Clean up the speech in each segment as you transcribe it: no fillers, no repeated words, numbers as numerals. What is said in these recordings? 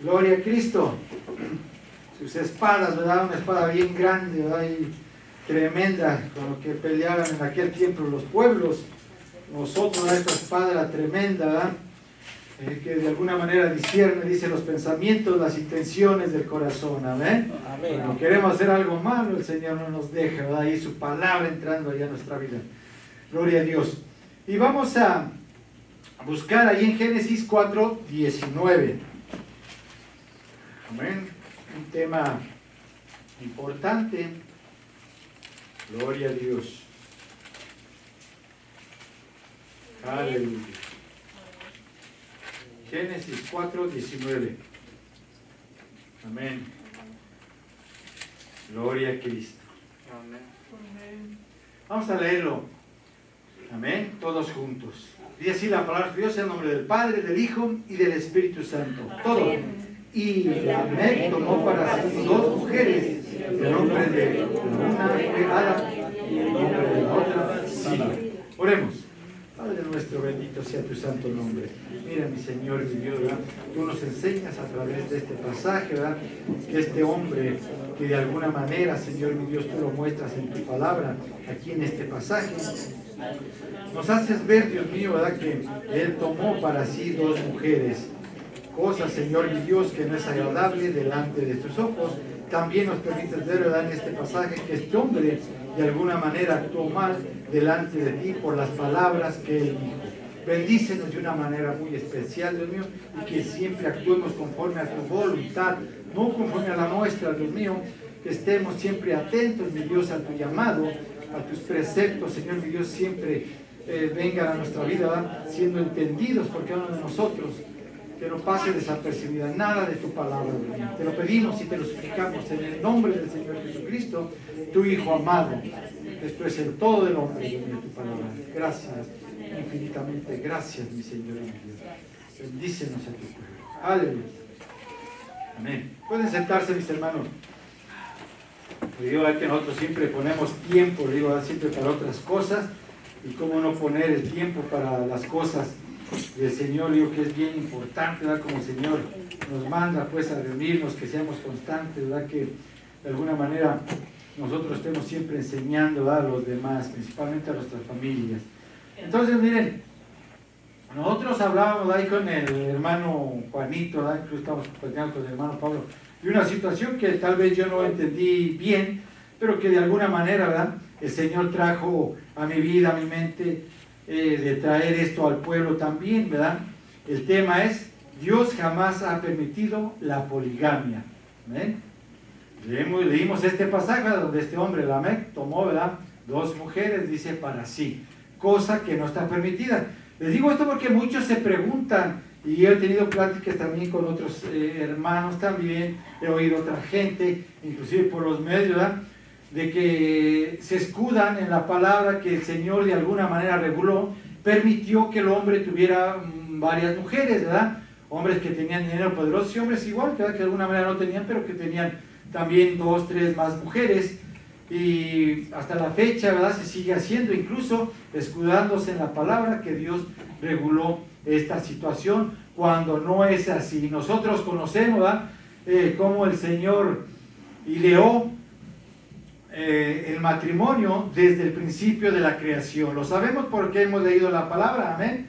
Gloria a Cristo. Sus espadas, ¿verdad? Una espada bien grande, ¿verdad? Y tremenda, con lo que peleaban en aquel tiempo los pueblos. Nosotros, ¿verdad? Esta espada era tremenda, ¿verdad? Que de alguna manera discierne, dice, los pensamientos, las intenciones del corazón. Amén. Amén. Cuando queremos hacer algo malo, el Señor no nos deja, ¿verdad? Y su palabra entrando allá en nuestra vida. Gloria a Dios. Y vamos a buscar ahí en Génesis 4:19. Amén. Un tema importante. Gloria a Dios. Aleluya. Génesis 4:19. Amén. Gloria a Cristo. Amén. Vamos a leerlo. Amén. Todos juntos. Dice así la palabra de Dios en nombre del Padre, del Hijo y del Espíritu Santo. Todo. Y Lamec tomó para sí dos mujeres, el nombre de una fue Ada y el nombre de la otra Sila. Oremos. Padre nuestro, bendito sea tu santo nombre. Mira, mi Señor, mi Dios, ¿verdad? Tú nos enseñas a través de este pasaje, ¿verdad? Que este hombre, que de alguna manera, Señor, mi Dios, tú lo muestras en tu palabra, aquí en este pasaje, nos haces ver, Dios mío, ¿verdad? Que él tomó para sí dos mujeres. Cosa, Señor, mi Dios, que no es agradable delante de tus ojos. También nos permites ver, ¿verdad? En este pasaje que este hombre, de alguna manera, actuó mal delante de ti por las palabras que él dijo. Bendícenos de una manera muy especial, Dios mío, y que siempre actuemos conforme a tu voluntad, no conforme a la nuestra, Dios mío, que estemos siempre atentos, mi Dios, a tu llamado, a tus preceptos, Señor, mi Dios, siempre vengan a nuestra vida, ¿verdad? Siendo entendidos por cada uno de nosotros, que no pase desapercibida nada de tu palabra, Dios mío. Te lo pedimos y te lo suplicamos en el nombre del Señor Jesucristo, tu Hijo amado. Esto es el todo del hombre, Dios mío, tu palabra. Gracias, infinitamente gracias, mi Señor y mi Dios. Bendícenos a tu pueblo. Aleluya. Amén. Pueden sentarse, mis hermanos. Le digo que nosotros siempre ponemos tiempo, le digo siempre para otras cosas, y cómo no poner el tiempo para las cosas del Señor. Digo que es bien importante, ¿verdad? Como el Señor nos manda pues a reunirnos, que seamos constantes, ¿verdad? Que de alguna manera nosotros estemos siempre enseñando, ¿verdad? A los demás, principalmente a nuestras familias. Entonces, miren, nosotros hablábamos ahí con el hermano Juanito, ¿verdad? Incluso estamos platicando con el hermano Pablo, de una situación que tal vez yo no entendí bien, pero que de alguna manera, ¿verdad? El Señor trajo a mi vida, a mi mente, de traer esto al pueblo también, ¿verdad? El tema es, Dios jamás ha permitido la poligamia. ¿Ven? Leímos este pasaje donde este hombre, Lamec, tomó, ¿verdad? Dos mujeres, dice, para sí, cosa que no está permitida. Les digo esto porque muchos se preguntan, y yo he tenido pláticas también con otros hermanos también, he oído otra gente, inclusive por los medios, ¿verdad? De que se escudan en la palabra que el Señor de alguna manera reguló, permitió que el hombre tuviera varias mujeres, ¿verdad? Hombres que tenían dinero poderoso y hombres igual, ¿verdad? Que de alguna manera no tenían, pero que tenían también 2, 3 más mujeres. Y hasta la fecha, ¿verdad? Se sigue haciendo, incluso escudándose en la palabra que Dios reguló esta situación, cuando no es así. Nosotros conocemos, ¿verdad? Cómo el Señor ideó el matrimonio desde el principio de la creación. Lo sabemos porque hemos leído la palabra, amén.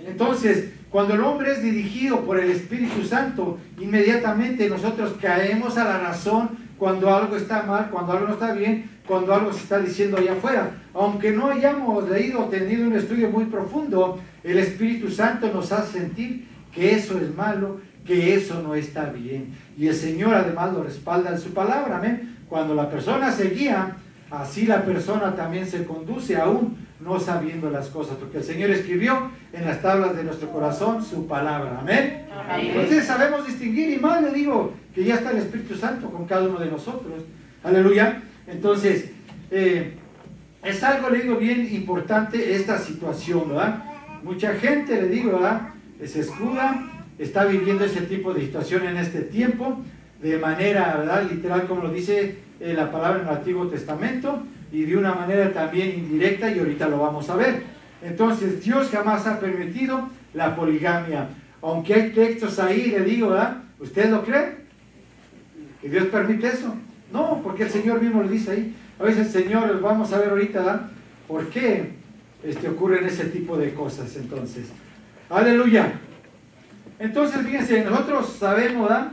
Entonces, cuando el hombre es dirigido por el Espíritu Santo, inmediatamente nosotros caemos a la razón cuando algo está mal, cuando algo no está bien, cuando algo se está diciendo allá afuera. Aunque no hayamos leído o tenido un estudio muy profundo, el Espíritu Santo nos hace sentir que eso es malo, que eso no está bien. Y el Señor además lo respalda en su palabra, amén. Cuando la persona se guía, así la persona también se conduce, aún no sabiendo las cosas, porque el Señor escribió en las tablas de nuestro corazón su palabra, amén. Entonces sabemos distinguir, y más le digo que ya está el Espíritu Santo con cada uno de nosotros, aleluya. Entonces es algo, le digo, bien importante esta situación, ¿verdad? Mucha gente, le digo, ¿verdad? Se escuda, está viviendo ese tipo de situación en este tiempo, de manera, ¿verdad? Literal, como lo dice la palabra en el Antiguo Testamento, y de una manera también indirecta, y ahorita lo vamos a ver. Entonces, Dios jamás ha permitido la poligamia. Aunque hay textos ahí, le digo, ¿verdad? ¿Usted lo cree? ¿Que Dios permite eso? No, porque el Señor mismo lo dice ahí. A veces el Señor, vamos a ver ahorita, ¿verdad? ¿Por qué ocurren ese tipo de cosas entonces? Aleluya. Entonces, fíjense, nosotros sabemos, ¿verdad?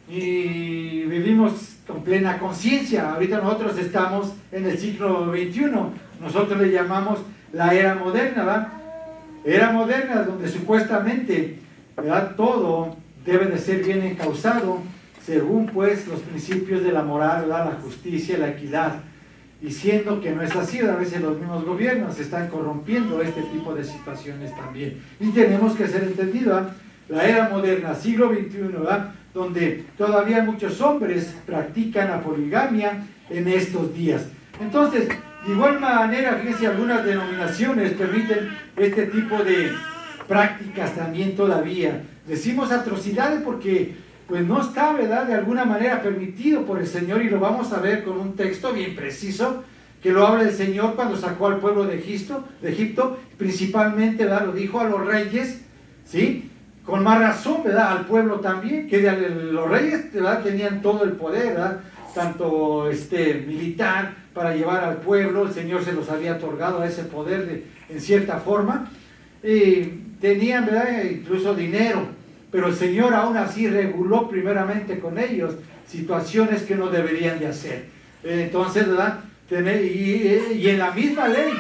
Y vivimos con plena conciencia. Ahorita nosotros estamos en el siglo XXI. Nosotros le llamamos la era moderna, ¿verdad? Era moderna donde supuestamente, ¿verdad?, todo debe de ser bien encauzado según pues los principios de la moral, ¿verdad?, la justicia, la equidad. Y siendo que no es así, a veces los mismos gobiernos están corrompiendo este tipo de situaciones también. Y tenemos que ser entendido, ¿verdad? La era moderna, siglo XXI, ¿verdad?, donde todavía muchos hombres practican la poligamia en estos días. Entonces, de igual manera, fíjense, algunas denominaciones permiten este tipo de prácticas también todavía. Decimos atrocidades porque pues no está, ¿verdad?, de alguna manera permitido por el Señor, y lo vamos a ver con un texto bien preciso que lo habla el Señor cuando sacó al pueblo de Egipto, principalmente, ¿verdad?, lo dijo a los reyes, ¿sí?, con más razón, ¿verdad?, al pueblo también, que los reyes, ¿verdad?, tenían todo el poder, ¿verdad?, tanto militar, para llevar al pueblo. El Señor se los había otorgado ese poder en cierta forma, tenían, ¿verdad?, incluso dinero, pero el Señor aún así reguló primeramente con ellos situaciones que no deberían de hacer. Entonces, ¿verdad?, y en la misma ley,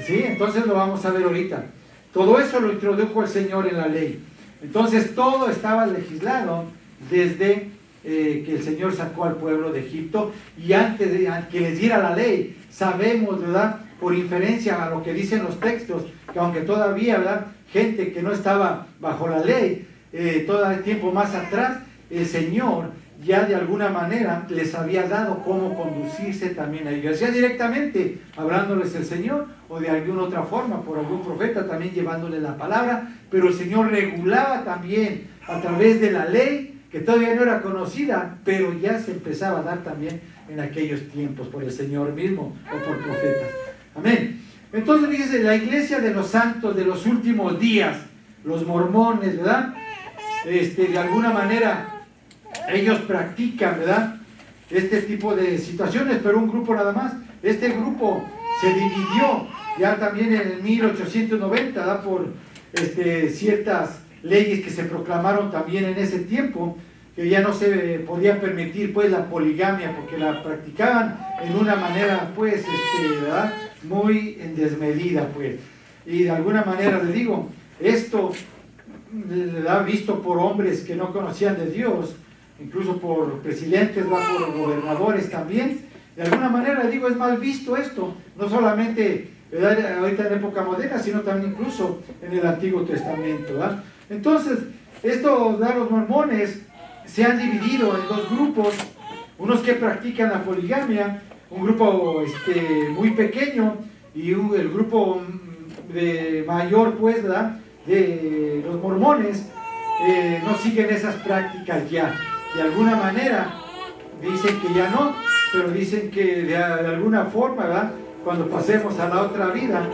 ¿sí?, entonces lo vamos a ver ahorita, todo eso lo introdujo el Señor en la ley. Entonces todo estaba legislado desde que el Señor sacó al pueblo de Egipto, y antes de que les diera la ley, sabemos, ¿verdad?, por inferencia a lo que dicen los textos, que aunque todavía, ¿verdad?, gente que no estaba bajo la ley, todo el tiempo más atrás, el Señor ya de alguna manera les había dado cómo conducirse también a ellos, ya directamente hablándoles el Señor, o de alguna otra forma por algún profeta también llevándoles la palabra, pero el Señor regulaba también a través de la ley, que todavía no era conocida, pero ya se empezaba a dar también en aquellos tiempos por el Señor mismo o por profetas. Amén. Entonces, fíjense, la iglesia de los santos de los últimos días, los mormones, ¿verdad?, de alguna manera ellos practican, ¿verdad?, este tipo de situaciones, pero un grupo nada más. Este grupo se dividió ya también en el 1890, ¿verdad?, por ciertas leyes que se proclamaron también en ese tiempo, que ya no se podía permitir pues la poligamia, porque la practicaban en una manera pues ¿verdad?, muy en desmedida pues. Y de alguna manera les digo, esto ¿verdad?, visto por hombres que no conocían de Dios, incluso por presidentes, ¿verdad?, por gobernadores también, de alguna manera les digo, es mal visto esto, no solamente, ¿verdad?, ahorita en época moderna, sino también incluso en el Antiguo Testamento, ¿verdad? Entonces, estos, ¿verdad?, los mormones se han dividido en dos grupos, unos que practican la poligamia, un grupo muy pequeño, y el grupo de mayor, pues, ¿verdad?, de los mormones, no siguen esas prácticas ya. De alguna manera dicen que ya no, pero dicen que de alguna forma, ¿verdad?, cuando pasemos a la otra vida,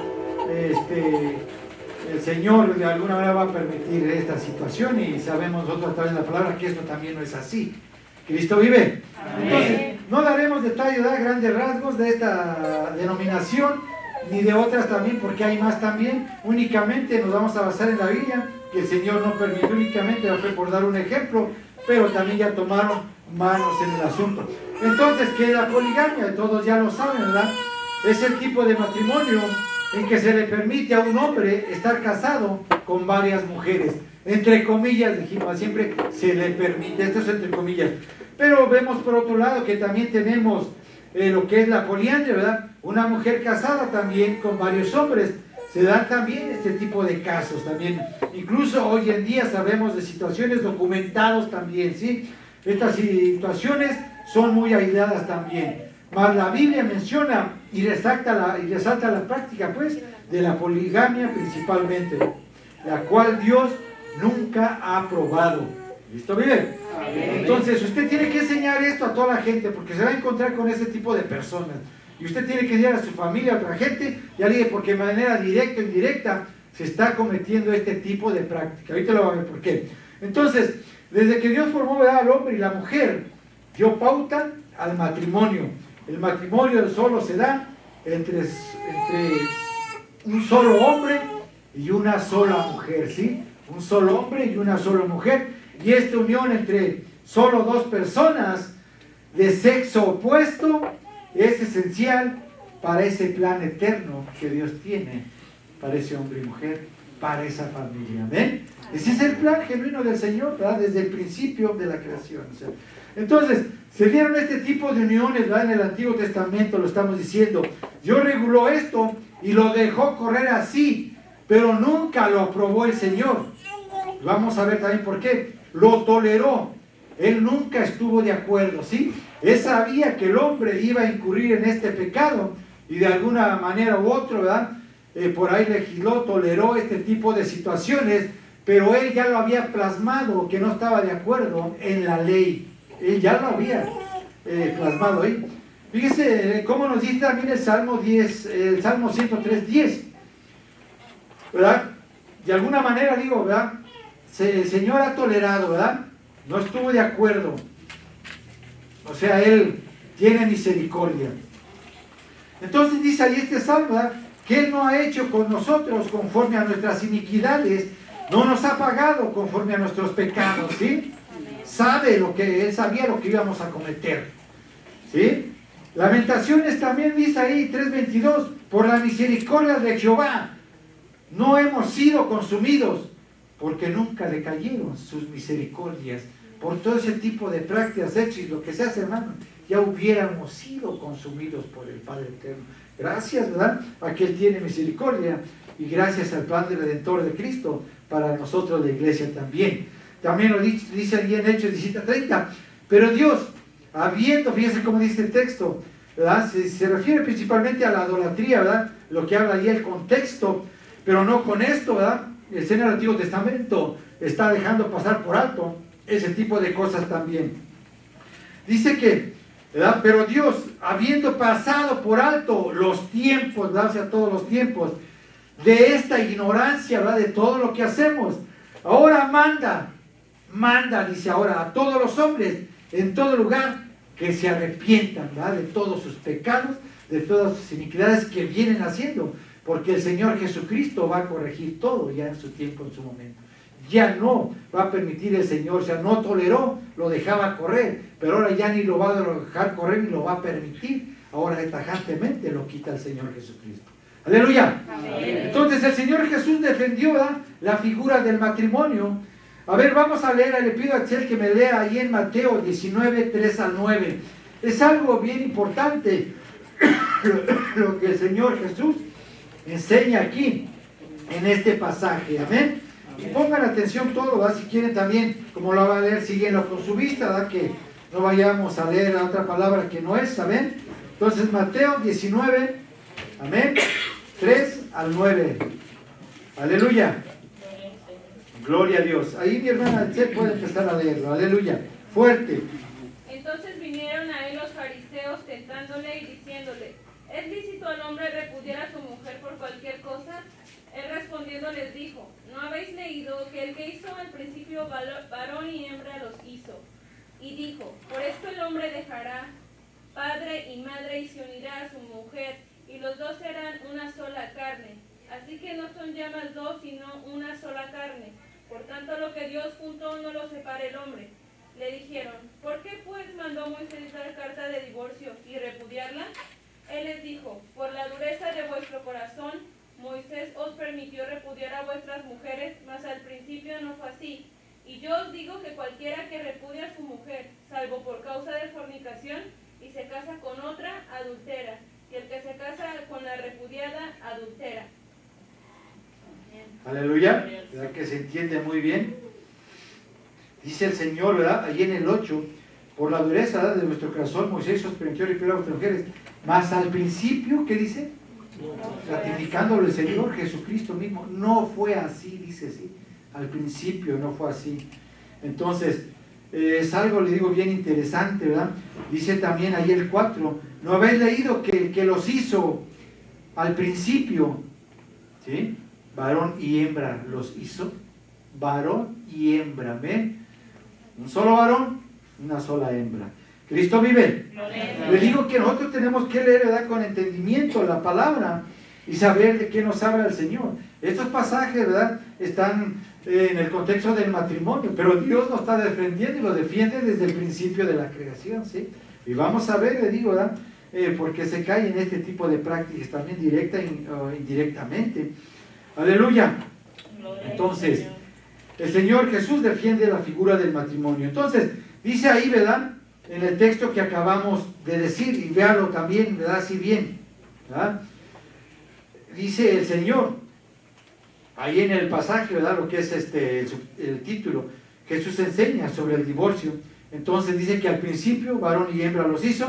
el Señor de alguna manera va a permitir esta situación, y sabemos nosotros a través de la palabra que esto también no es así. Cristo vive. Entonces, no daremos detalles, ¿verdad?, grandes rasgos de esta denominación, ni de otras también, porque hay más también. Únicamente nos vamos a basar en la Biblia, que el Señor no permitió, únicamente fue por dar un ejemplo, pero también ya tomaron manos en el asunto. Entonces, ¿qué es la poligamia? Todos ya lo saben, ¿verdad? Es el tipo de matrimonio en que se le permite a un hombre estar casado con varias mujeres. Entre comillas, dijimos, siempre se le permite, esto es entre comillas. Pero vemos por otro lado que también tenemos lo que es la poliandria, ¿verdad? Una mujer casada también con varios hombres. Se dan también este tipo de casos también. Incluso hoy en día sabemos de situaciones documentadas también, ¿sí? Estas situaciones son muy aisladas también. Mas la Biblia menciona y resalta la práctica, pues, de la poligamia principalmente, la cual Dios nunca ha aprobado. ¿Listo? Bien. Entonces, usted tiene que enseñar esto a toda la gente, porque se va a encontrar con ese tipo de personas. Y usted tiene que enseñar a su familia, a otra gente, ya le dije, porque de manera directa o indirecta se está cometiendo este tipo de práctica. Ahorita lo va a ver por qué. Entonces, desde que Dios formó, ¿verdad?, al hombre y la mujer, dio pauta al matrimonio. El matrimonio solo se da entre un solo hombre y una sola mujer, ¿sí? Un solo hombre y una sola mujer. Y esta unión entre solo dos personas de sexo opuesto es esencial para ese plan eterno que Dios tiene para ese hombre y mujer, para esa familia. ¿Ven? Ese es el plan genuino del Señor, ¿verdad? Desde el principio de la creación. O sea, entonces, se dieron este tipo de uniones, ¿verdad? En el Antiguo Testamento lo estamos diciendo. Dios reguló esto y lo dejó correr así, pero nunca lo aprobó el Señor. Vamos a ver también por qué. Lo toleró. Él nunca estuvo de acuerdo, ¿sí? Él sabía que el hombre iba a incurrir en este pecado y de alguna manera u otra, ¿verdad? Por ahí legisló, toleró este tipo de situaciones, pero él ya lo había plasmado, que no estaba de acuerdo en la ley. Él ya lo había plasmado ahí. Fíjese cómo nos dice también el Salmo 10, el Salmo 103:10, ¿verdad? De alguna manera digo, ¿verdad? El Señor ha tolerado, ¿verdad? No estuvo de acuerdo. O sea, Él tiene misericordia. Entonces dice ahí este Salmo, ¿verdad?, que Él no ha hecho con nosotros conforme a nuestras iniquidades, no nos ha pagado conforme a nuestros pecados, ¿sí? Él sabía lo que íbamos a cometer, ¿sí? Lamentaciones también dice ahí, 3:22, por la misericordia de Jehová, no hemos sido consumidos, porque nunca le cayeron sus misericordias. Por todo ese tipo de prácticas, hechos y lo que se hace, hermano, ya hubiéramos sido consumidos por el Padre Eterno. Gracias, ¿verdad?, a que Él tiene misericordia y gracias al plan del Redentor de Cristo para nosotros, la iglesia también. También lo dice allí en Hechos 17:30. Pero Dios, fíjense cómo dice el texto, ¿verdad? Se refiere principalmente a la idolatría, ¿verdad? Lo que habla ahí el contexto, pero no con esto, ¿verdad? El Señor del Antiguo Testamento está dejando pasar por alto ese tipo de cosas también. Dice que, ¿verdad?, pero Dios, habiendo pasado por alto los tiempos, ¿verdad?, o sea, todos los tiempos de esta ignorancia, ¿verdad?, de todo lo que hacemos, ahora manda, dice ahora, a todos los hombres en todo lugar que se arrepientan, ¿verdad?, de todos sus pecados, de todas sus iniquidades que vienen haciendo, porque el Señor Jesucristo va a corregir todo ya en su tiempo, en su momento. Ya no va a permitir el Señor, o sea, no toleró, lo dejaba correr, pero ahora ya ni lo va a dejar correr ni lo va a permitir, ahora tajantemente lo quita el Señor Jesucristo. ¡Aleluya! Amén. Entonces el Señor Jesús defendió, ¿verdad?, la figura del matrimonio. A ver, vamos a leer, le pido a Axel que me lea ahí en Mateo 19, 3-9. Es algo bien importante lo que el Señor Jesús enseña aquí en este pasaje. Amén. Y pongan atención todo, ¿verdad? Si quieren también, como lo va a leer, síguenlo con su vista, ¿verdad?, que no vayamos a leer otra palabra que no es. Amén. Entonces Mateo 19, amén, 3-9. Aleluya. Gloria a Dios. Ahí mi hermana puede empezar a leerlo. Aleluya. Fuerte. Entonces vinieron a él los fariseos tentándole y diciéndole: ¿es lícito al hombre repudiar a su mujer por cualquier cosa? Él respondiendo les dijo: ¿no habéis leído que el que hizo al principio varón y hembra los hizo? Y dijo: por esto el hombre dejará padre y madre y se unirá a su mujer, y los dos serán una sola carne. Así que no son ya más dos, sino una sola carne. Por tanto, lo que Dios juntó no lo separe el hombre. Le dijeron: ¿por qué pues mandó Moisés dar carta de divorcio y repudiarla? Él les dijo: por la dureza de vuestro corazón, Moisés os permitió repudiar a vuestras mujeres, mas al principio no fue así. Y yo os digo que cualquiera que repudia a su mujer, salvo por causa de fornicación, y se casa con otra, adultera. Y el que se casa con la repudiada, adultera. Aleluya. ¿Verdad que se entiende muy bien? Dice el Señor, ¿verdad?, allí en el 8, por la dureza, ¿verdad?, de vuestro corazón, Moisés os permitió repudiar a vuestras mujeres. Mas al principio, ¿qué dice? Ratificándolo el Señor Jesucristo mismo. No fue así, dice, sí. Al principio no fue así. Entonces, es algo, le digo, bien interesante, ¿verdad? Dice también ahí el 4, ¿no habéis leído que los hizo al principio? ¿Sí? Varón y hembra los hizo. Varón y hembra, ¿ven? Un solo varón, una sola hembra. Cristo vive. Le digo que nosotros tenemos que leer, ¿verdad?, con entendimiento la palabra y saber de qué nos habla el Señor. Estos pasajes, ¿verdad?, están en el contexto del matrimonio, pero Dios nos está defendiendo y lo defiende desde el principio de la creación, ¿sí? Y vamos a ver, le digo, ¿verdad?, porque se cae en este tipo de prácticas también directa o indirectamente. Aleluya. Entonces, el Señor Jesús defiende la figura del matrimonio. Entonces, dice ahí, ¿verdad?, en el texto que acabamos de decir, y véalo también, ¿verdad?, así bien, ¿verdad? Dice el Señor, ahí en el pasaje, ¿verdad?, lo que es el título, Jesús enseña sobre el divorcio. Entonces dice que al principio varón y hembra los hizo,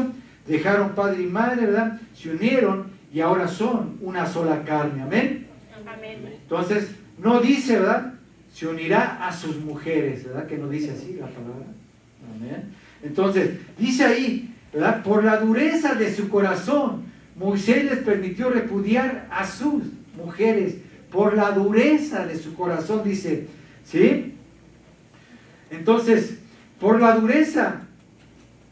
dejaron padre y madre, ¿verdad?, se unieron y ahora son una sola carne. Amén. Amén. Entonces no dice, ¿verdad?, se unirá a sus mujeres, ¿verdad?, que no dice así la palabra. Amén. Entonces dice ahí, ¿verdad?, por la dureza de su corazón Moisés les permitió repudiar a sus mujeres. Por la dureza de su corazón, dice, ¿sí? Entonces, por la dureza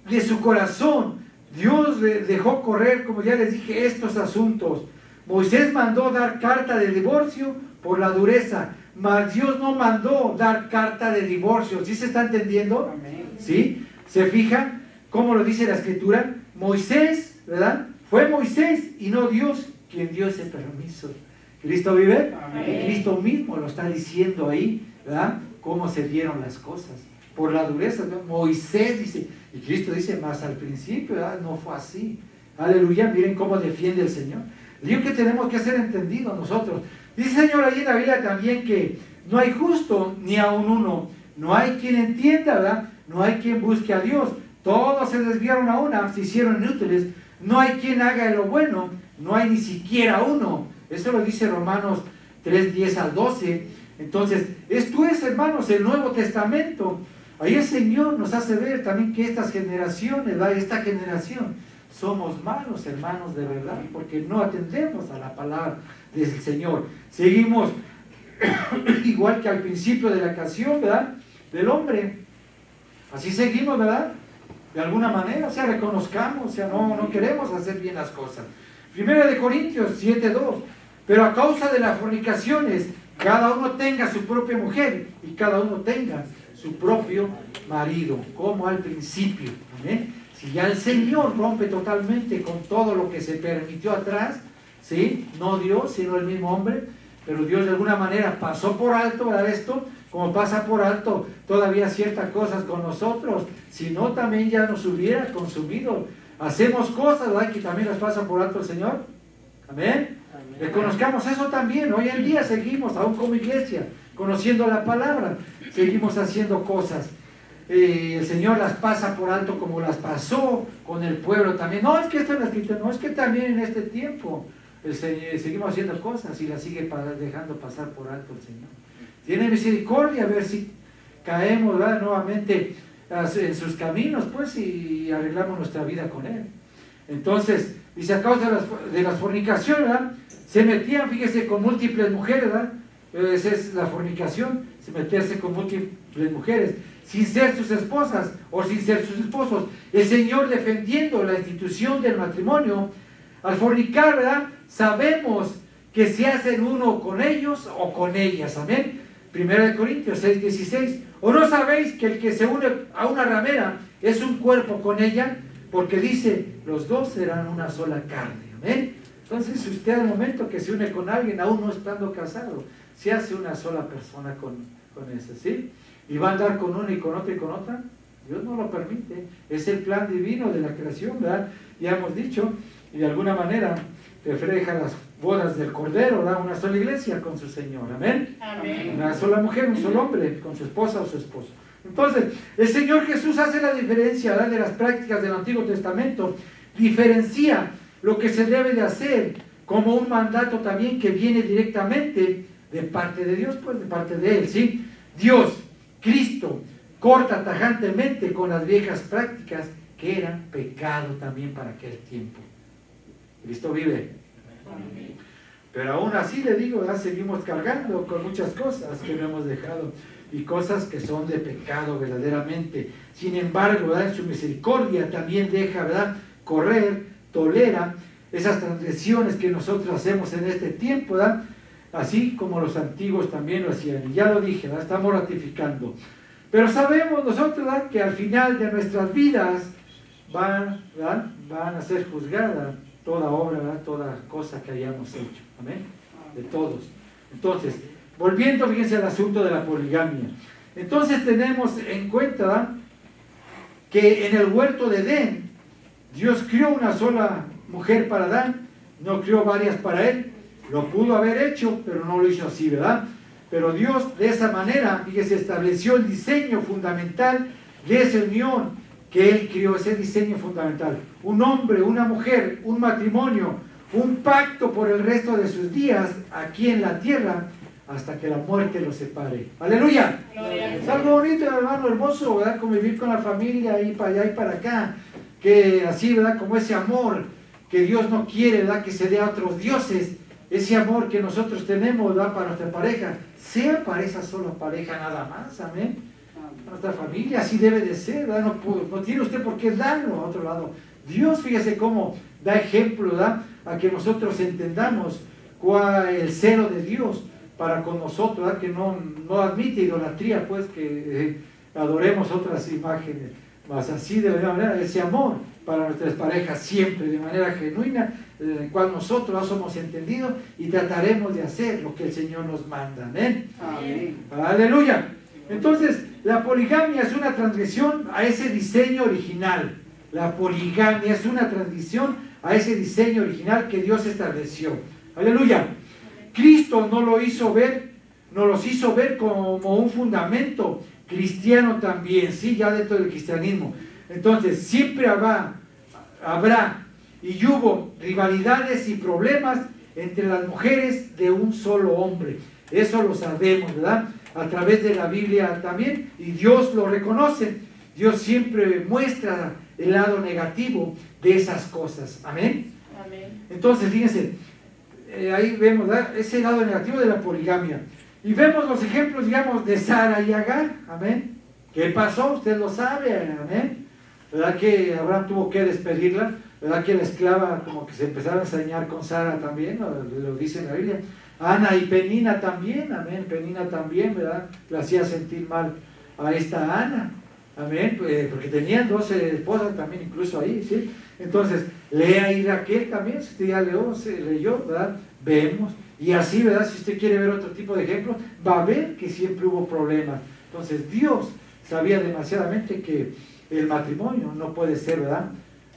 de su corazón, Dios dejó correr, como ya les dije, estos asuntos. Moisés mandó dar carta de divorcio por la dureza, mas Dios no mandó dar carta de divorcio. ¿Sí se está entendiendo? Amén. ¿Sí? ¿Se fija cómo lo dice la Escritura? Moisés, ¿verdad?, fue Moisés y no Dios quien dio ese permiso. ¿Cristo vive? Amén. Y Cristo mismo lo está diciendo ahí, ¿verdad?, cómo se dieron las cosas. Por la dureza, ¿no? Moisés dice, y Cristo dice, más al principio, ¿verdad?, no fue así. Aleluya, miren cómo defiende el Señor. Digo que tenemos que ser entendidos nosotros. Dice el Señor ahí en la Biblia también que no hay justo ni aun uno. No hay quien entienda, ¿verdad? No hay quien busque a Dios. Todos se desviaron a una, se hicieron inútiles. No hay quien haga lo bueno, no hay ni siquiera uno. Eso lo dice Romanos 3:10 al 12. Entonces, esto es, hermanos, el Nuevo Testamento. Ahí el Señor nos hace ver también que estas generaciones, ¿verdad?, esta generación, somos malos, hermanos, de verdad, porque no atendemos a la palabra del Señor. Seguimos igual que al principio de la creación, ¿verdad?, del hombre. Así seguimos, ¿verdad?, de alguna manera, o sea, reconozcamos, o sea, no queremos hacer bien las cosas. 1 Corintios 7:2, pero a causa de las fornicaciones, cada uno tenga su propia mujer y cada uno tenga su propio marido, como al principio. ¿Amén? Si ya el Señor rompe totalmente con todo lo que se permitió atrás, ¿sí?, no Dios, sino el mismo hombre, pero Dios de alguna manera pasó por alto, ¿verdad?, esto, como pasa por alto todavía ciertas cosas con nosotros, si no también ya nos hubiera consumido. Hacemos cosas, ¿verdad?, que también las pasa por alto el Señor. Amén. Reconozcamos eso también. Hoy en día seguimos, aún como iglesia, conociendo la palabra, seguimos haciendo cosas. El Señor las pasa por alto como las pasó con el pueblo también. No, es que esto en la Escritura, no, es que también en este tiempo seguimos haciendo cosas y las sigue dejando pasar por alto el Señor. Tiene misericordia, a ver si caemos, ¿verdad?, nuevamente en sus caminos, pues, y arreglamos nuestra vida con Él. Entonces, dice, a causa de las fornicaciones, ¿verdad?, se metían, fíjese, con múltiples mujeres, ¿verdad? Esa es la fornicación, se meterse con múltiples mujeres, sin ser sus esposas o sin ser sus esposos. El Señor defendiendo la institución del matrimonio, al fornicar, ¿verdad?, sabemos que se hacen uno con ellos o con ellas. Amén. 1 Corintios 6:16. ¿O no sabéis que el que se une a una ramera es un cuerpo con ella? Porque dice, los dos serán una sola carne. Amén. Entonces, si usted al momento que se une con alguien, aún no estando casado, se hace una sola persona con ese, ¿sí? Y va a andar con una y con otra y con otra. Dios no lo permite. Es el plan divino de la creación, ¿verdad? Ya hemos dicho, y de alguna manera refleja las bodas del Cordero, ¿verdad? Una sola iglesia con su Señor. Amén. Amén. Una sola mujer, un solo hombre con su esposa o su esposo. Entonces, el Señor Jesús hace la diferencia, ¿verdad?, de las prácticas del Antiguo Testamento. Diferencia lo que se debe de hacer como un mandato también que viene directamente de parte de Dios, pues de parte de Él, ¿sí? Dios, Cristo, corta tajantemente con las viejas prácticas que eran pecado también para aquel tiempo. Cristo vive. Pero aún así le digo, ¿verdad? Seguimos cargando con muchas cosas que no hemos dejado y cosas que son de pecado verdaderamente. Sin embargo, ¿verdad? En su misericordia también deja, ¿verdad? Correr, tolera esas transgresiones que nosotros hacemos en este tiempo, ¿verdad? Así como los antiguos también lo hacían. Y ya lo dije, ¿verdad? Estamos ratificando. Pero sabemos nosotros, ¿verdad? Que al final de nuestras vidas van a ser juzgadas toda obra, ¿verdad? Toda cosa que hayamos hecho. Amén. De todos. Entonces, volviendo, fíjense al asunto de la poligamia. Entonces tenemos en cuenta, ¿verdad? Que en el huerto de Edén, Dios crió una sola mujer para Adán, no crió varias para él. Lo pudo haber hecho, pero no lo hizo así, ¿verdad? Pero Dios de esa manera, fíjese, estableció el diseño fundamental de esa unión que Él crió, ese diseño fundamental. Un hombre, una mujer, un matrimonio, un pacto por el resto de sus días aquí en la tierra, hasta que la muerte los separe. ¡Aleluya! Es algo bonito, hermano, hermoso, ¿verdad? Convivir con la familia, ir para allá y para acá. Que así, ¿verdad? Como ese amor que Dios no quiere, ¿verdad? Que se dé a otros dioses. Ese amor que nosotros tenemos, ¿verdad? Para nuestra pareja, sea para esa sola pareja nada más, amén. Nuestra familia así debe de ser, ¿verdad? No tiene usted por qué darlo a otro lado. Dios, fíjese cómo da ejemplo, ¿verdad? A que nosotros entendamos cuál el celo de Dios para con nosotros, ¿verdad? Que no admite idolatría, pues que adoremos otras imágenes, más así de la manera, ese amor para nuestras parejas siempre, de manera genuina, en el cual nosotros somos entendidos y trataremos de hacer lo que el Señor nos manda. Amén. Amén. Aleluya. Entonces, la poligamia es una transgresión a ese diseño original. La poligamia es una transgresión a ese diseño original que Dios estableció. Aleluya. Cristo no los hizo ver como un fundamento cristiano también, sí, ya dentro del cristianismo. Entonces, siempre habrá y hubo rivalidades y problemas entre las mujeres de un solo hombre. Eso lo sabemos, ¿verdad? A través de la Biblia también, y Dios lo reconoce. Dios siempre muestra el lado negativo de esas cosas. Amén. Amén. Entonces, fíjense, ahí vemos, ¿verdad? Ese lado negativo de la poligamia. Y vemos los ejemplos, digamos, de Sara y Agar. Amén. ¿Qué pasó? Usted lo sabe. Amén. ¿Verdad que Abraham tuvo que despedirla? ¿Verdad que la esclava como que se empezaba a ensañar con Sara también? Lo dice en la Biblia. Ana y Penina también, amén. Penina también, ¿verdad? La hacía sentir mal a esta Ana, amén. Porque tenían 12 esposas también, incluso ahí, ¿sí? Entonces, Lea y Raquel también, si usted ya leyó, ¿verdad? Vemos. Y así, ¿verdad? Si usted quiere ver otro tipo de ejemplos, va a ver que siempre hubo problemas. Entonces, Dios sabía demasiadamente que el matrimonio no puede ser, ¿verdad?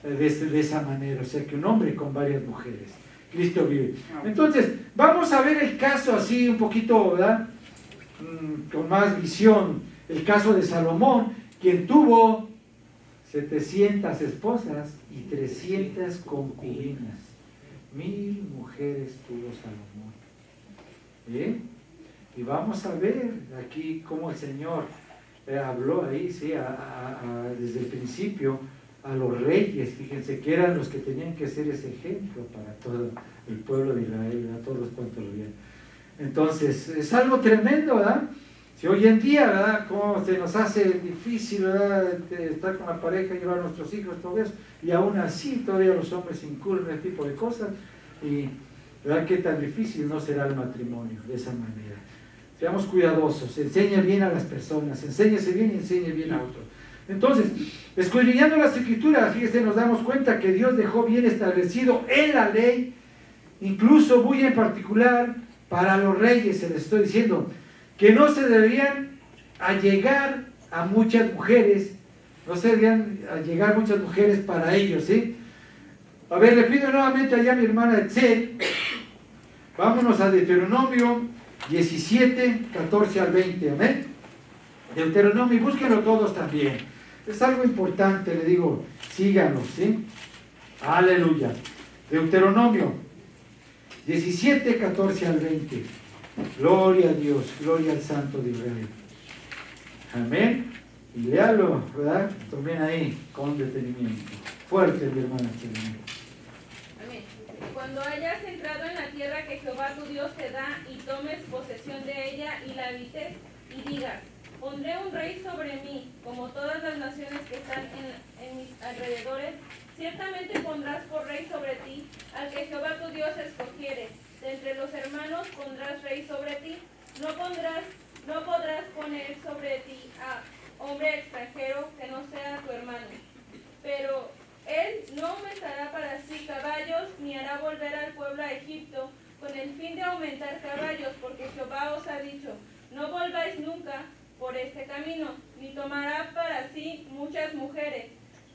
De esa manera, o sea, que un hombre con varias mujeres. Cristo vive. Entonces, vamos a ver el caso así un poquito, ¿verdad? Con más visión. El caso de Salomón, quien tuvo 700 esposas y 300 concubinas. 1000 mujeres tuvo Salomón. Y vamos a ver aquí cómo el Señor habló ahí, sí, desde el principio a los reyes, fíjense que eran los que tenían que ser ese ejemplo para todo el pueblo de Israel, a todos cuantos lo vieron. Entonces, es algo tremendo, ¿verdad? Si hoy en día, ¿verdad? Cómo se nos hace difícil, ¿verdad? Estar con la pareja, llevar a nuestros hijos, todo eso, y aún así todavía los hombres incurren en este tipo de cosas, y ¿verdad? Qué tan difícil no será el matrimonio de esa manera. Seamos cuidadosos, enseñe bien a las personas, enséñese bien y enseñe bien a otros. Entonces, escudriñando las Escrituras, fíjese, nos damos cuenta que Dios dejó bien establecido en la ley, incluso muy en particular para los reyes, se les estoy diciendo, que no se deberían allegar a muchas mujeres, no se deberían allegar muchas mujeres para ellos, ¿sí? A ver, le pido nuevamente allá a mi hermana Etzel, vámonos a Deuteronomio 17, 14 al 20, amén. Deuteronomio, búsquenlo todos también. Es algo importante, le digo, síganos, ¿sí? Aleluya. Deuteronomio 17, 14 al 20. Gloria a Dios, gloria al Santo de Israel. Amén. Y léalo, ¿verdad? Tomen ahí con detenimiento. Fuerte, mi hermana. Amén. Cuando hayas entrado en la tierra que Jehová tu Dios te da y tomes posesión de ella y la habites y digas, pondré un rey sobre mí, como todas las naciones que están en mis alrededores. Ciertamente pondrás por rey sobre ti al que Jehová tu Dios escogiere. De entre los hermanos pondrás rey sobre ti. No podrás poner sobre ti a hombre extranjero que no sea tu hermano. Pero él no aumentará para sí caballos, ni hará volver al pueblo a Egipto, con el fin de aumentar caballos, porque Jehová os ha dicho, no volváis nunca por este camino, ni tomará para sí muchas mujeres,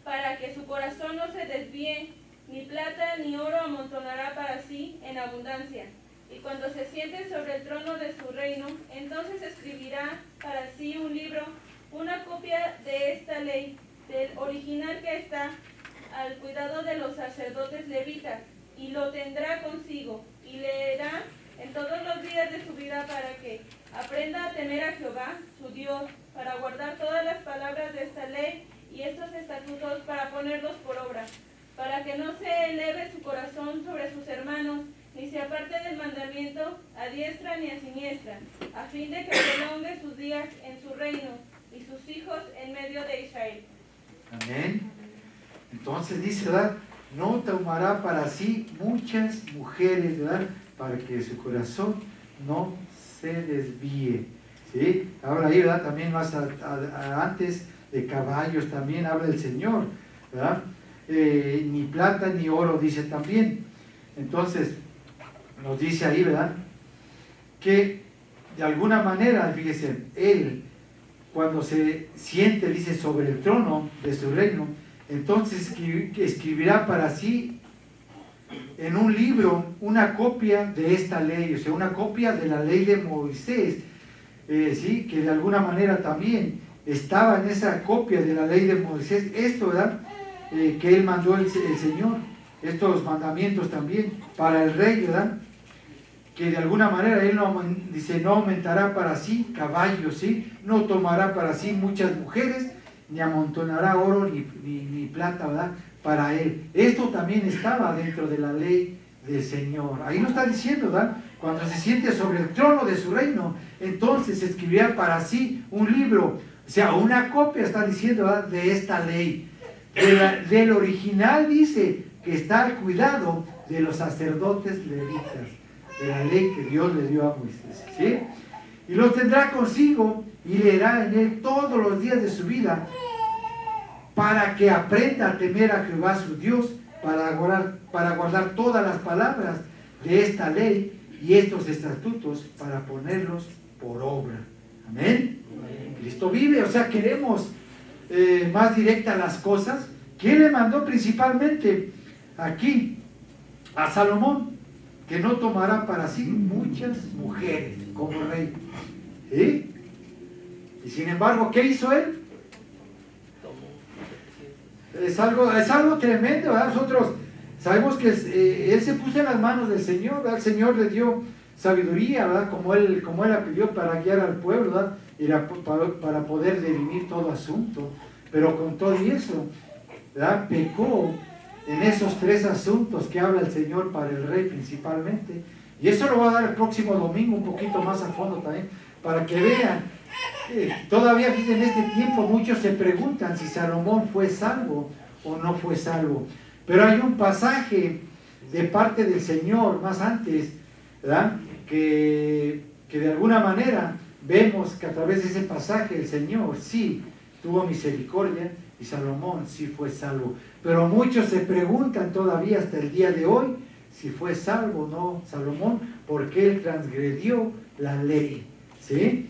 para que su corazón no se desvíe, ni plata ni oro amontonará para sí en abundancia. Y cuando se siente sobre el trono de su reino, entonces escribirá para sí un libro, una copia de esta ley, del original que está al cuidado de los sacerdotes levitas, y lo tendrá consigo, y leerá en todos los días de su vida para que aprenda a temer a Jehová, su Dios, para guardar todas las palabras de esta ley y estos estatutos para ponerlos por obra, para que no se eleve su corazón sobre sus hermanos, ni se aparte del mandamiento a diestra ni a siniestra, a fin de que prolongue sus días en su reino y sus hijos en medio de Israel. Amén. Entonces dice, ¿verdad? No tomará para sí muchas mujeres, ¿verdad? Para que su corazón no se desvíe. ¿Sí? Habla ahí, ¿verdad? También más antes de caballos también habla el Señor, ¿verdad? Ni plata ni oro, dice también. Entonces, nos dice ahí, ¿verdad? Que de alguna manera, fíjese, Él, cuando se siente, dice, sobre el trono de su reino, entonces escribirá para sí en un libro una copia de esta ley, o sea, una copia de la ley de Moisés, ¿sí? Que de alguna manera también estaba en esa copia de la ley de Moisés, esto, ¿verdad? Que Él mandó el Señor, estos mandamientos también para el rey, ¿verdad? Que de alguna manera Él dice, no aumentará para sí caballos, ¿sí? No tomará para sí muchas mujeres, ni amontonará oro ni plata, ¿verdad? Para Él. Esto también estaba dentro de la ley del Señor. Ahí lo está diciendo, ¿verdad? Cuando se siente sobre el trono de su reino, entonces escribirá para sí un libro, o sea, una copia, está diciendo, ¿verdad? De esta ley. Del original dice que está al cuidado de los sacerdotes levitas, de la ley que Dios le dio a Moisés, ¿sí? Y los tendrá consigo y leerá en él todos los días de su vida, para que aprenda a temer a Jehová su Dios, para guardar todas las palabras de esta ley y estos estatutos, para ponerlos por obra. Amén. Amén. Cristo vive, o sea, queremos más directas las cosas. ¿Quién le mandó principalmente aquí a Salomón? Que no tomará para sí muchas mujeres como rey. ¿Sí? Y sin embargo, ¿qué hizo él? Es algo tremendo, ¿verdad? Nosotros sabemos que él se puso en las manos del Señor, ¿verdad? El Señor le dio sabiduría, ¿verdad? Como él la pidió para guiar al pueblo, ¿verdad? Y para poder dirimir todo asunto. Pero con todo eso, ¿verdad? Pecó en esos 3 asuntos que habla el Señor para el rey principalmente. Y eso lo voy a dar el próximo domingo un poquito más a fondo también, para que vean. Todavía en este tiempo muchos se preguntan si Salomón fue salvo o no fue salvo. Pero hay un pasaje de parte del Señor más antes, ¿verdad? Que de alguna manera vemos que a través de ese pasaje el Señor sí tuvo misericordia y Salomón sí fue salvo. Pero muchos se preguntan todavía hasta el día de hoy si fue salvo o no Salomón, porque él transgredió la ley, ¿sí?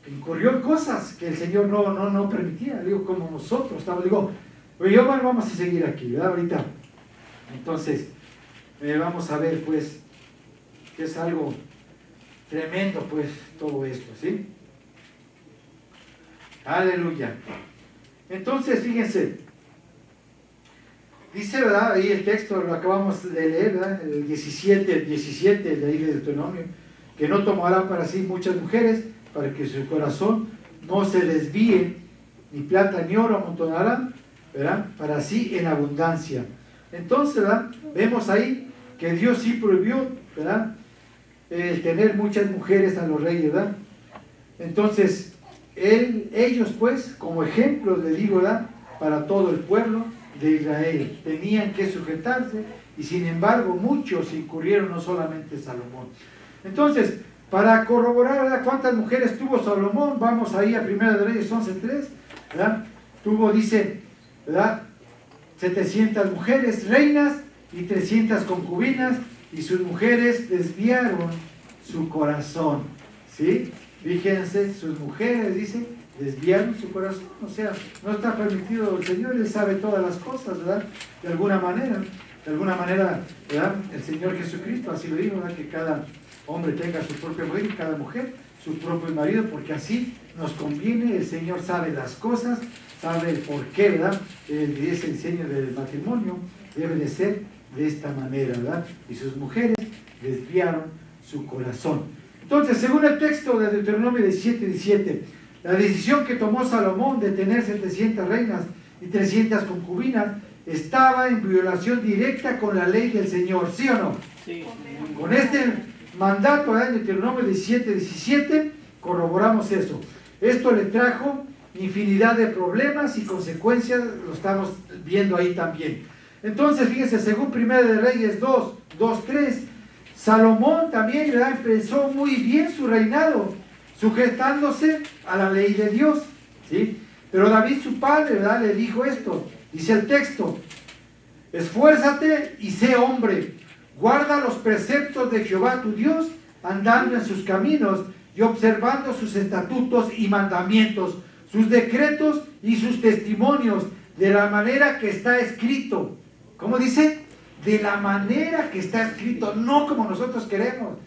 Incurrió en cosas que el Señor no permitía, digo, como nosotros estamos, digo, yo vamos a seguir aquí, ¿verdad? Ahorita. Entonces, vamos a ver, pues, que es algo tremendo, pues, todo esto, ¿sí? Aleluya. Entonces, fíjense, dice, ¿verdad? Ahí el texto lo acabamos de leer, ¿verdad? El 17 de ahí de Deuteronomio, que no tomará para sí muchas mujeres, para que su corazón no se desvíe, ni plata ni oro amontonará, ¿verdad? Para sí en abundancia. Entonces, ¿verdad? Vemos ahí que Dios sí prohibió, ¿verdad? El tener muchas mujeres a los reyes, ¿verdad? Entonces, ellos pues, como ejemplos, le digo, ¿verdad? Para todo el pueblo de Israel, tenían que sujetarse, y sin embargo muchos incurrieron, no solamente Salomón. Entonces, para corroborar, ¿verdad?, cuántas mujeres tuvo Salomón, vamos ahí a 1 de Reyes 11:3, ¿verdad? Tuvo, dice, ¿verdad?, 700 mujeres reinas y 300 concubinas, y sus mujeres desviaron su corazón, ¿sí? Fíjense, sus mujeres, dice, desviaron su corazón, o sea, no está permitido, el Señor, Él sabe todas las cosas, ¿verdad? De alguna manera, ¿verdad? El Señor Jesucristo así lo dijo, ¿verdad? Que cada hombre tenga su propia mujer y cada mujer su propio marido, porque así nos conviene, el Señor sabe las cosas, sabe el por qué, ¿verdad? Ese diseño del matrimonio debe de ser de esta manera, ¿verdad? Y sus mujeres desviaron su corazón. Entonces, según el texto de Deuteronomio 17:17, la decisión que tomó Salomón de tener 700 reinas y 300 concubinas estaba en violación directa con la ley del Señor, ¿sí o no? Sí. Con este mandato de Deuteronomio 17:17 corroboramos eso. Esto le trajo infinidad de problemas y consecuencias, lo estamos viendo ahí también. Entonces, fíjense, según 1 de Reyes 2:3, Salomón también, ¿verdad?, empezó muy bien su reinado, sujetándose a la ley de Dios, ¿sí? Pero David, su padre, ¿verdad?, le dijo esto, dice el texto: esfuérzate y sé hombre, guarda los preceptos de Jehová tu Dios, andando en sus caminos y observando sus estatutos y mandamientos, sus decretos y sus testimonios, de la manera que está escrito. ¿Cómo dice? De la manera que está escrito, no como nosotros queremos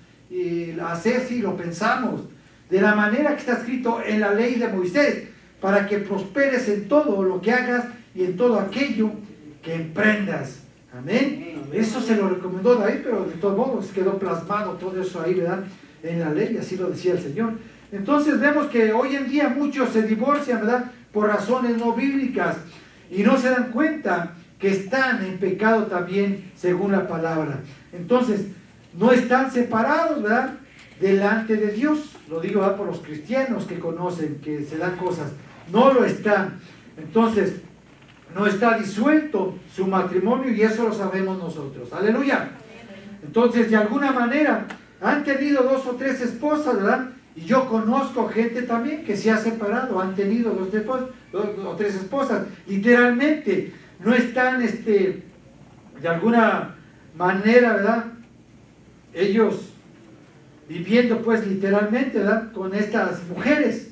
hacer si lo pensamos, de la manera que está escrito en la ley de Moisés, para que prosperes en todo lo que hagas y en todo aquello que emprendas. Amén. Eso se lo recomendó David, pero de todos modos quedó plasmado todo eso ahí, ¿verdad?, en la ley, así lo decía el Señor. Entonces vemos que hoy en día muchos se divorcian, ¿verdad?, por razones no bíblicas, y no se dan cuenta que están en pecado también según la palabra. Entonces, no están separados, ¿verdad?, delante de Dios. Lo digo, ¿verdad?, por los cristianos que conocen, que se dan cosas. No lo están. Entonces, no está disuelto su matrimonio, y eso lo sabemos nosotros. Aleluya. Entonces, de alguna manera, han tenido 2 o 3 esposas, ¿verdad? Y yo conozco gente también que se ha separado, han tenido 2 o 3 esposas. Literalmente, no están, de alguna manera, ¿verdad?, ellos viviendo, pues, literalmente, ¿verdad?, con estas mujeres,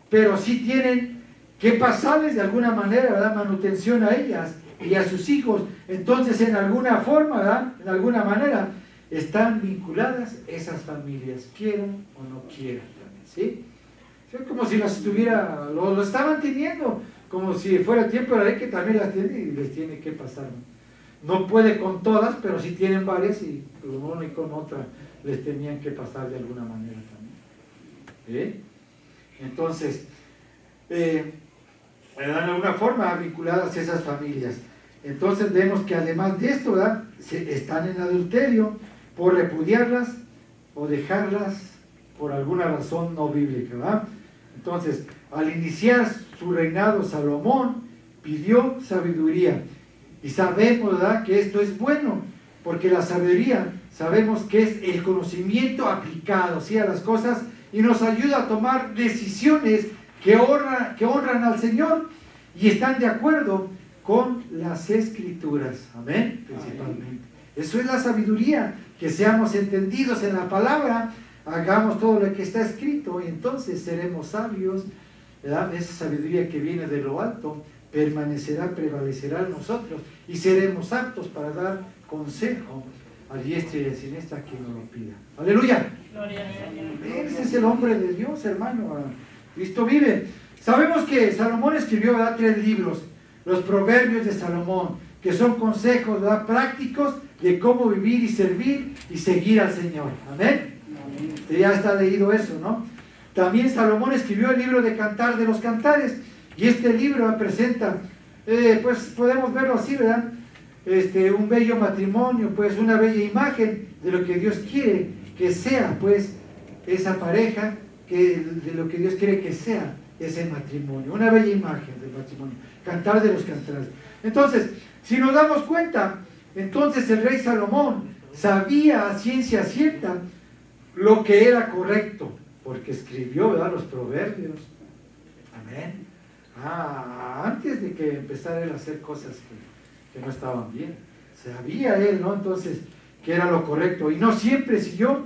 pero sí tienen que pasarles de alguna manera, ¿verdad?, manutención a ellas y a sus hijos. Entonces, en alguna forma, ¿verdad?, en alguna manera, están vinculadas esas familias, quieran o no quieran, ¿sí? Es como si las estuviera, lo estaban teniendo, como si fuera tiempo de la ley, que también las tiene y les tiene que pasar. No puede con todas, pero sí tienen varias, y con una y con otra les tenían que pasar de alguna manera también. Entonces, de alguna forma vinculadas esas familias. Entonces vemos que además de esto, ¿verdad?, están en adulterio por repudiarlas o dejarlas por alguna razón no bíblica, ¿verdad? Entonces, al iniciar su reinado, Salomón pidió sabiduría. Y sabemos, ¿verdad?, que esto es bueno, porque la sabiduría sabemos que es el conocimiento aplicado, ¿sí?, a las cosas, y nos ayuda a tomar decisiones que honran al Señor y están de acuerdo con las Escrituras. Amén, principalmente. Eso es la sabiduría, que seamos entendidos en la palabra, hagamos todo lo que está escrito, y entonces seremos sabios, ¿verdad? Esa sabiduría que viene de lo alto prevalecerá en nosotros, y seremos aptos para dar consejo a diestra y a siniestra a quien nos lo pida. ¡Aleluya! Ese es el hombre de Dios, hermano. Cristo vive. Sabemos que Salomón escribió, ¿verdad?, 3 libros, los Proverbios de Salomón, que son consejos, ¿verdad?, prácticos de cómo vivir y servir y seguir al Señor. Amén. Ya está leído eso, ¿no? También Salomón escribió el libro de Cantar de los Cantares, y este libro presenta, pues podemos verlo así, ¿verdad?, un bello matrimonio, pues una bella imagen de lo que Dios quiere que sea, pues, esa pareja, de lo que Dios quiere que sea ese matrimonio, una bella imagen del matrimonio, cantar de los cantares. Entonces, si nos damos cuenta, entonces el rey Salomón sabía a ciencia cierta lo que era correcto, porque escribió, ¿verdad?, los proverbios. Amén. Antes de que empezara él a hacer cosas que no estaban bien, sabía él, ¿no?, entonces, que era lo correcto, y no siempre siguió,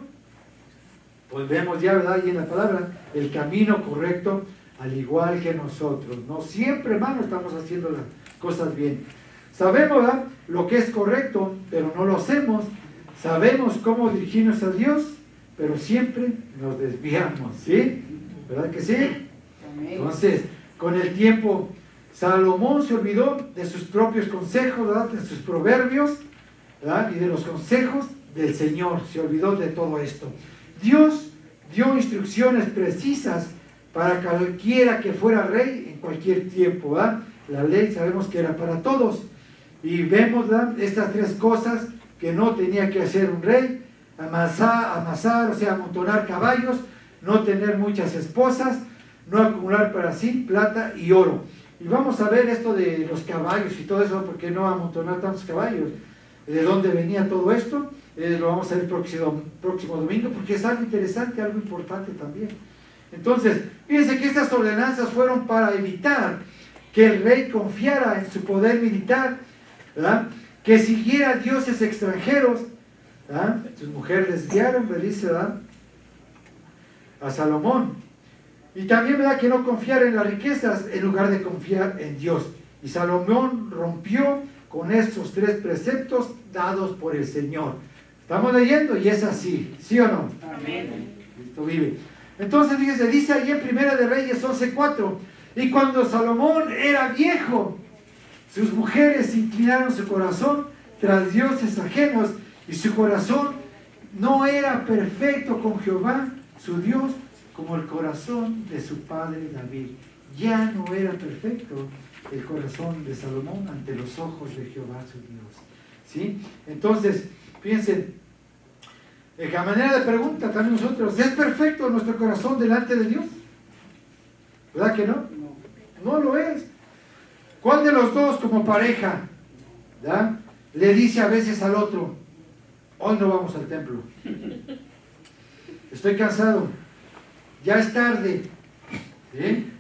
pues vemos ya, ¿verdad?, ahí en la palabra, el camino correcto, al igual que nosotros. No siempre, hermano, estamos haciendo las cosas bien. Sabemos, ¿verdad?, lo que es correcto, pero no lo hacemos. Sabemos cómo dirigirnos a Dios, pero siempre nos desviamos, ¿sí? ¿Verdad que sí? Entonces, con el tiempo, Salomón se olvidó de sus propios consejos, ¿verdad?, de sus proverbios, ¿verdad?, y de los consejos del Señor. Se olvidó de todo esto. Dios dio instrucciones precisas para cualquiera que fuera rey en cualquier tiempo, ¿verdad? La ley sabemos que era para todos. Y vemos, ¿verdad?, estas tres cosas que no tenía que hacer un rey: amasar, o sea, amontonar caballos, no tener muchas esposas, no acumular para sí plata y oro. Y vamos a ver esto de los caballos y todo eso, porque no amontonar tantos caballos, de dónde venía todo esto. Lo vamos a ver el próximo domingo, porque es algo interesante, algo importante también. Entonces, fíjense que estas ordenanzas fueron para evitar que el rey confiara en su poder militar, ¿verdad?, que siguiera dioses extranjeros, ¿verdad? Sus mujeres desviaron, me dice, ¿verdad?, a Salomón. Y también, ¿verdad?, que no confiara en las riquezas en lugar de confiar en Dios. Y Salomón rompió con estos tres preceptos dados por el Señor. Estamos leyendo y es así, ¿sí o no? Amén. Cristo vive. Entonces, fíjense, dice allí en Primera de Reyes 11:4, y cuando Salomón era viejo, sus mujeres inclinaron su corazón tras dioses ajenos, y su corazón no era perfecto con Jehová, su Dios, como el corazón de su padre David. Ya no era perfecto el corazón de Salomón ante los ojos de Jehová, su Dios. ¿Sí? Entonces, fíjense, a manera de pregunta también nosotros, ¿es perfecto nuestro corazón delante de Dios? ¿Verdad que no? No lo es. ¿Cuál de los dos como pareja, ¿verdad?, le dice a veces al otro: hoy no vamos al templo, estoy cansado, ya es tarde, ¿sí?,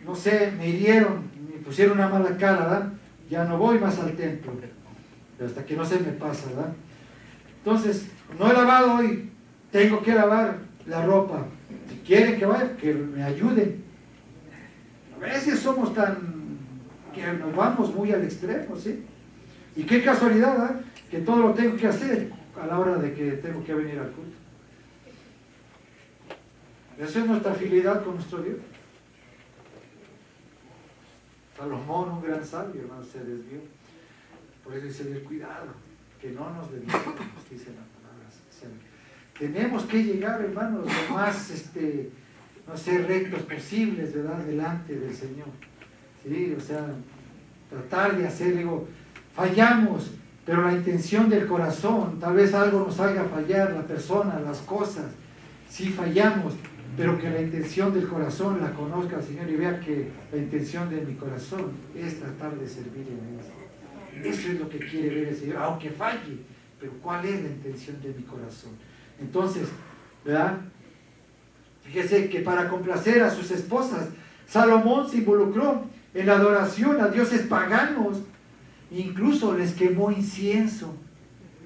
no sé, me hirieron, me pusieron una mala cara, ¿verdad?, ya no voy más al templo, hasta que no se me pasa, ¿verdad? Entonces, no he lavado hoy, tengo que lavar la ropa. Si quieren que vaya, que me ayuden. A veces somos tan, que nos vamos muy al extremo, ¿sí? Y qué casualidad, ¿verdad?, que todo lo tengo que hacer a la hora de que tengo que venir al culto. Esa es nuestra fidelidad con nuestro Dios. Salomón, un gran sabio, hermano, se desvió. Por eso dice: cuidado, que no nos desviemos, dice la palabra. Tenemos que llegar, hermanos, lo más, no sé, rectos posibles, ¿verdad?, delante del Señor. ¿Sí? O sea, tratar de hacer, digo, fallamos, pero la intención del corazón, tal vez algo nos haga fallar, la persona, las cosas, sí fallamos, pero que la intención del corazón la conozca el Señor y vea que la intención de mi corazón es tratar de servirle a Él. Eso es lo que quiere ver el Señor, aunque falle, pero ¿cuál es la intención de mi corazón? Entonces, ¿verdad? Fíjese que para complacer a sus esposas, Salomón se involucró en la adoración a dioses paganos, incluso les quemó incienso.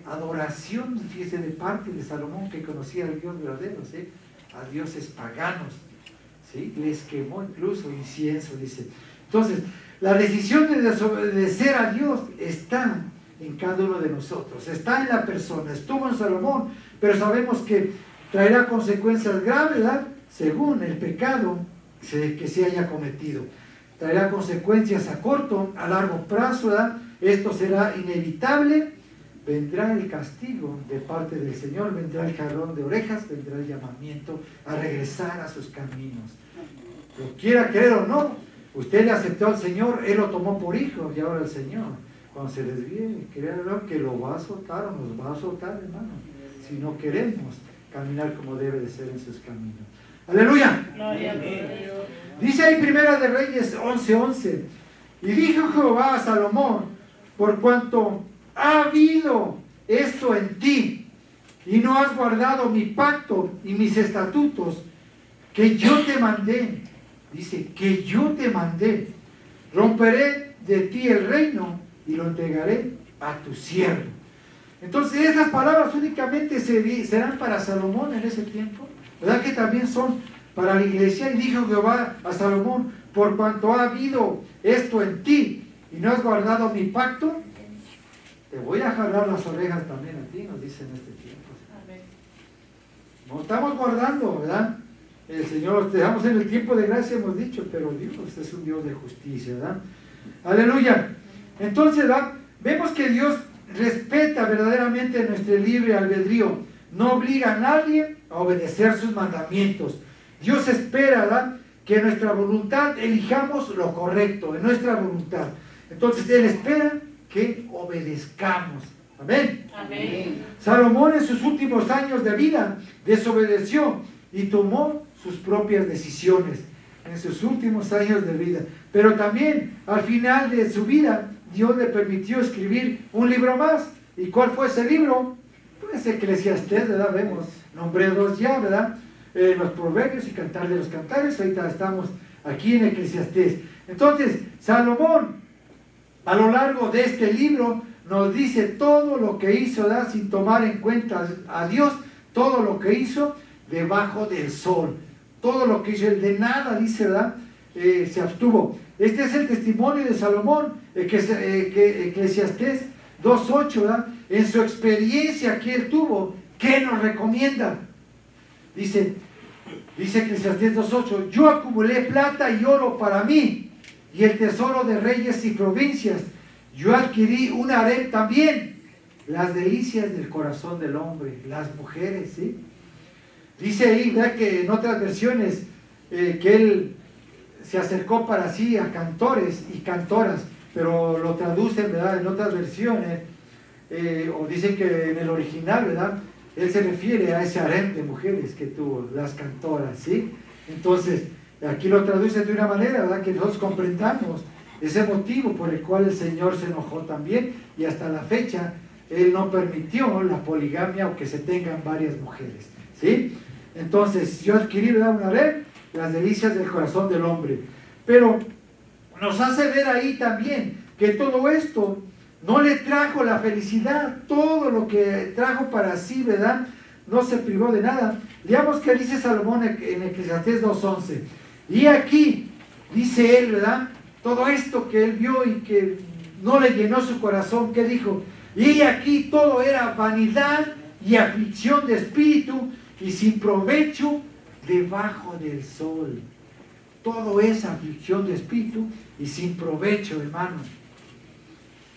Adoración, fíjese, de parte de Salomón, que conocía al Dios verdadero, ¿sí?, a dioses paganos, ¿sí?, les quemó incluso incienso, dice. Entonces, la decisión de desobedecer a Dios está en cada uno de nosotros, está en la persona. Estuvo en Salomón, pero sabemos que traerá consecuencias graves, ¿verdad?, según el pecado que se haya cometido. Traerá consecuencias a corto, a largo plazo, ¿verdad? Esto será inevitable. Vendrá el castigo de parte del Señor, vendrá el jalón de orejas, vendrá el llamamiento a regresar a sus caminos. Lo quiera creer o no, Usted le aceptó al Señor, Él lo tomó por hijo, y ahora el Señor, cuando se desvíe, créanlo que lo va a soltar o nos va a soltar, hermano, si no queremos caminar como debe de ser en sus caminos. ¡Aleluya! Dice ahí Primera de Reyes 11:11, y dijo Jehová a Salomón, por cuanto ha habido esto en ti, y no has guardado mi pacto y mis estatutos, que yo te mandé, dice, que yo te mandé, romperé de ti el reino y lo entregaré a tu siervo. Entonces esas palabras únicamente serán para Salomón en ese tiempo, ¿verdad? Que también son para la iglesia. Y dijo Jehová a Salomón, por cuanto ha habido esto en ti y no has guardado mi pacto, te voy a jalar las orejas también a ti, nos dice en este tiempo. No estamos guardando, ¿verdad? El Señor, estamos en el tiempo de gracia, hemos dicho, pero Dios es un Dios de justicia, ¿verdad? Aleluya. Entonces, ¿verdad? Vemos que Dios respeta verdaderamente nuestro libre albedrío, no obliga a nadie a obedecer sus mandamientos. Dios espera, ¿verdad?, que en nuestra voluntad elijamos lo correcto, en nuestra voluntad. Entonces Él espera que obedezcamos. Amén. Amén. Salomón en sus últimos años de vida desobedeció y tomó sus propias decisiones en sus últimos años de vida. Pero también al final de su vida Dios le permitió escribir un libro más. ¿Y cuál fue ese libro? Pues Eclesiastés, ¿verdad? Vemos, nombré dos ya, ¿verdad? Los Proverbios y Cantar de los Cantares. Ahorita estamos aquí en Eclesiastés. Entonces, Salomón, a lo largo de este libro, nos dice todo lo que hizo, ¿verdad?, sin tomar en cuenta a Dios, todo lo que hizo debajo del sol, todo lo que hizo, el de nada, dice, ¿verdad?, se abstuvo. Este es el testimonio de Salomón, que Eclesiastés 2:8, ¿verdad?, en su experiencia que él tuvo, ¿qué nos recomienda? Dice Eclesiastés 2:8, yo acumulé plata y oro para mí, y el tesoro de reyes y provincias. Yo adquirí un harem también, las delicias del corazón del hombre, las mujeres, ¿sí? Dice ahí, ¿verdad?, que en otras versiones, que él se acercó para sí a cantores y cantoras, pero lo traducen, ¿verdad?, en otras versiones, o dicen que en el original, ¿verdad?, él se refiere a ese harem de mujeres que tuvo, las cantoras, ¿sí? Entonces, aquí lo traducen de una manera, ¿verdad?, que nosotros comprendamos ese motivo por el cual el Señor se enojó también, y hasta la fecha Él no permitió la poligamia o que se tengan varias mujeres, ¿sí? Entonces, yo adquirí, ¿verdad?, una harem, las delicias del corazón del hombre. Pero nos hace ver ahí también que todo esto no le trajo la felicidad, todo lo que trajo para sí, ¿verdad?, no se privó de nada. Veamos que dice Salomón en Eclesiastés 2:11. Y aquí, dice él, ¿verdad?, todo esto que él vio y que no le llenó su corazón, ¿qué dijo? Y aquí todo era vanidad y aflicción de espíritu y sin provecho debajo del sol. Todo es aflicción de espíritu y sin provecho, hermano.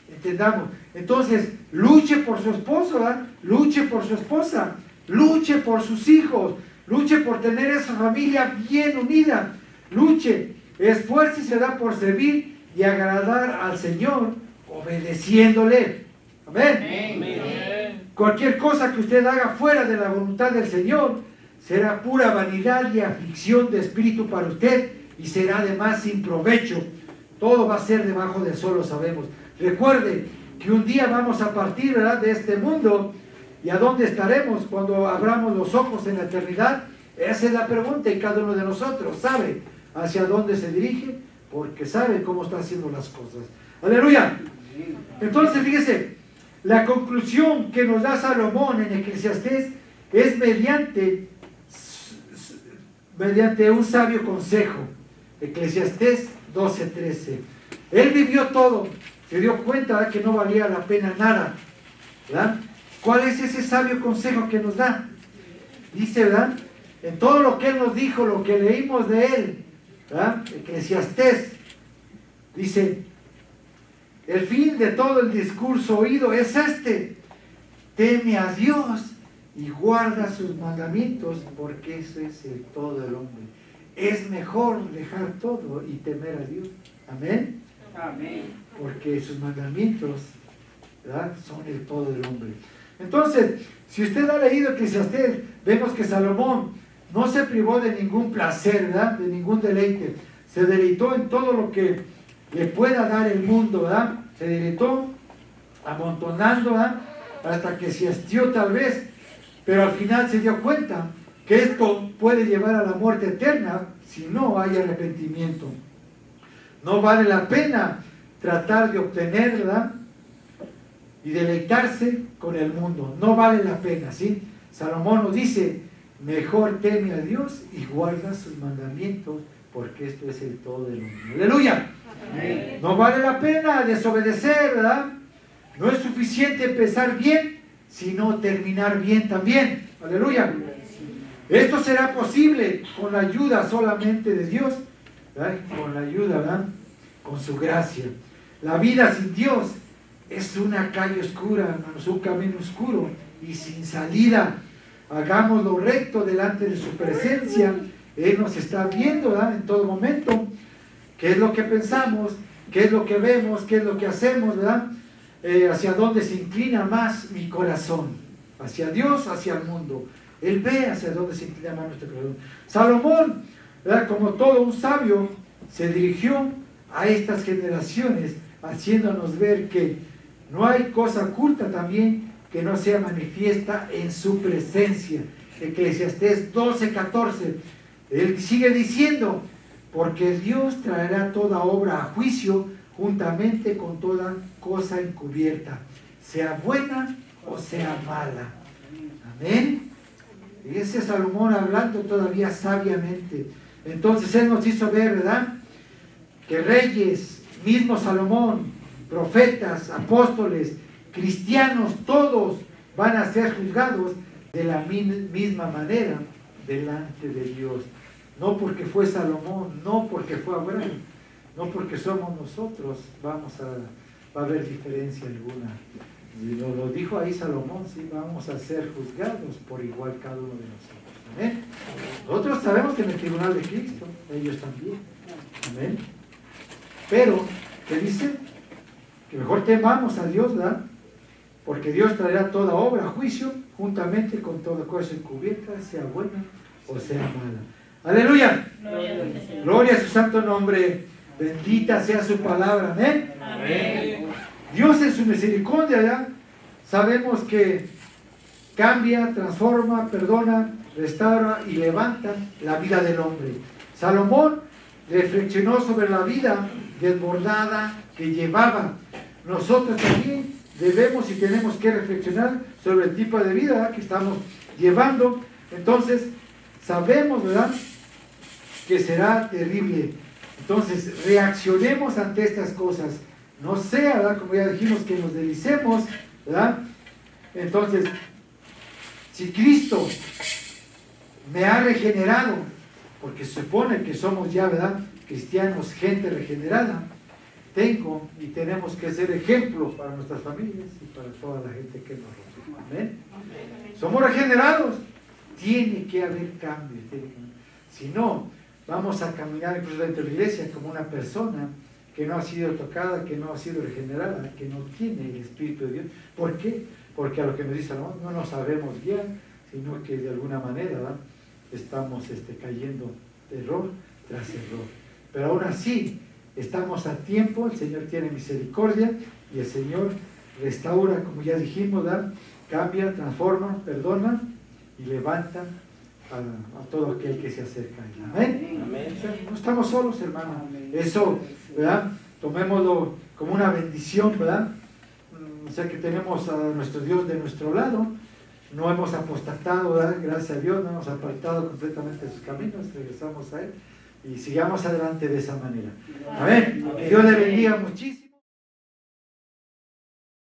Entendamos. Entonces, luche por su esposo, ¿verdad? Luche por su esposa, luche por sus hijos, luche por tener esa familia bien unida, luche, esfuércese, ¿verdad?, por servir y agradar al Señor, obedeciéndole. Amén. Amén. Cualquier cosa que usted haga fuera de la voluntad del Señor será pura vanidad y aflicción de espíritu para usted, y será además sin provecho. Todo va a ser debajo del sol, lo sabemos. Recuerde que un día vamos a partir, ¿verdad?, de este mundo, y ¿a dónde estaremos cuando abramos los ojos en la eternidad? Esa es la pregunta, y cada uno de nosotros sabe hacia dónde se dirige, porque sabe cómo está haciendo las cosas. ¡Aleluya! Entonces, fíjese, la conclusión que nos da Salomón en Eclesiastés es mediante un sabio consejo. Eclesiastés 12:13. Él vivió todo, se dio cuenta, ¿verdad?, que no valía la pena nada, ¿verdad? ¿Cuál es ese sabio consejo que nos da? Dice, ¿verdad?, en todo lo que él nos dijo, lo que leímos de él, ¿verdad?, Eclesiastés, dice, el fin de todo el discurso oído es este: teme a Dios y guarda sus mandamientos, porque ese es el todo del hombre. es mejor dejar todo y temer a Dios. Amén. Amén. Porque sus mandamientos, ¿verdad?, son el todo del hombre. Entonces, si usted ha leído Eclesiastés, vemos que Salomón no se privó de ningún placer, ¿verdad?, de ningún deleite. Se deleitó en todo lo que le pueda dar el mundo, ¿verdad? Se deleitó amontonando, ¿verdad?, hasta que se hastió tal vez, pero al final se dio cuenta que esto puede llevar a la muerte eterna si no hay arrepentimiento. No vale la pena tratar de obtener, ¿verdad?, y deleitarse con el mundo. No vale la pena, ¿sí? Salomón nos dice, mejor teme a Dios y guarda sus mandamientos, porque esto es el todo del mundo. ¡Aleluya! Amén. No vale la pena desobedecer, ¿verdad? No es suficiente empezar bien, sino terminar bien también. ¡Aleluya! Esto será posible con la ayuda solamente de Dios, ¿verdad? Con la ayuda, ¿verdad?, con su gracia. La vida sin Dios es una calle oscura, hermanos, un camino oscuro y sin salida. Hagamos lo recto delante de su presencia. Él nos está viendo, ¿verdad?, en todo momento. ¿Qué es lo que pensamos? ¿Qué es lo que vemos? ¿Qué es lo que hacemos? ¿Verdad? Hacia dónde se inclina más mi corazón. Hacia Dios, hacia el mundo. Él ve hacia dónde se inclina más nuestro corazón. Salomón, ¿verdad?, como todo un sabio, se dirigió a estas generaciones, haciéndonos ver que no hay cosa oculta también que no sea manifiesta en su presencia. Eclesiastés 12:14. Él sigue diciendo, porque Dios traerá toda obra a juicio juntamente con toda cosa encubierta, sea buena o sea mala. Amén. Y ese es Salomón hablando todavía sabiamente. Entonces él nos hizo ver, ¿verdad?, que reyes, mismo Salomón, profetas, apóstoles, cristianos, todos van a ser juzgados de la misma manera delante de Dios. No porque fue Salomón, no porque fue Abraham, no porque somos nosotros, va a haber diferencia alguna. Y lo dijo ahí Salomón, sí, vamos a ser juzgados por igual cada uno de nosotros. Amén. Nosotros sabemos que en el tribunal de Cristo, ellos también. Amén. Pero, ¿qué dice? Que mejor temamos a Dios, ¿verdad? Porque Dios traerá toda obra a juicio, juntamente con toda cosa encubierta, sea buena o sea mala. ¡Aleluya! Gloria a su santo nombre. Bendita sea su palabra. Amén. Amén. Dios en su misericordia, ¿verdad?, sabemos que cambia, transforma, perdona, restaura y levanta la vida del hombre. Salomón reflexionó sobre la vida desbordada que llevaba. Nosotros también debemos y tenemos que reflexionar sobre el tipo de vida que estamos llevando. Entonces, sabemos, ¿verdad?, que será terrible. Entonces, reaccionemos ante estas cosas. No sea, ¿verdad?, como ya dijimos, que nos deslicemos, ¿verdad? Entonces, si Cristo me ha regenerado, porque se supone que somos ya, ¿verdad?, cristianos, gente regenerada, tengo y tenemos que ser ejemplo para nuestras familias y para toda la gente que nos rodea. Amén. Somos regenerados. Tiene que haber cambio. Si no, vamos a caminar incluso dentro de la iglesia como una persona que no ha sido tocada, que no ha sido regenerada, que no tiene el Espíritu de Dios. ¿Por qué? Porque a lo que nos dice Salomón, no nos sabemos guiar, sino que de alguna manera, ¿verdad?, estamos cayendo error tras error. Pero aún así, estamos a tiempo, el Señor tiene misericordia y el Señor restaura, como ya dijimos, ¿verdad?, cambia, transforma, perdona y levanta a todo aquel que se acerca a Él. Amén. Amén. O sea, no estamos solos, hermano. Eso, ¿verdad?, tomémoslo como una bendición, ¿verdad? O sea, que tenemos a nuestro Dios de nuestro lado. No hemos apostatado, ¿verdad?, gracias a Dios, no hemos apartado completamente de sus caminos, regresamos a Él y sigamos adelante de esa manera. Amén. Dios le bendiga muchísimo.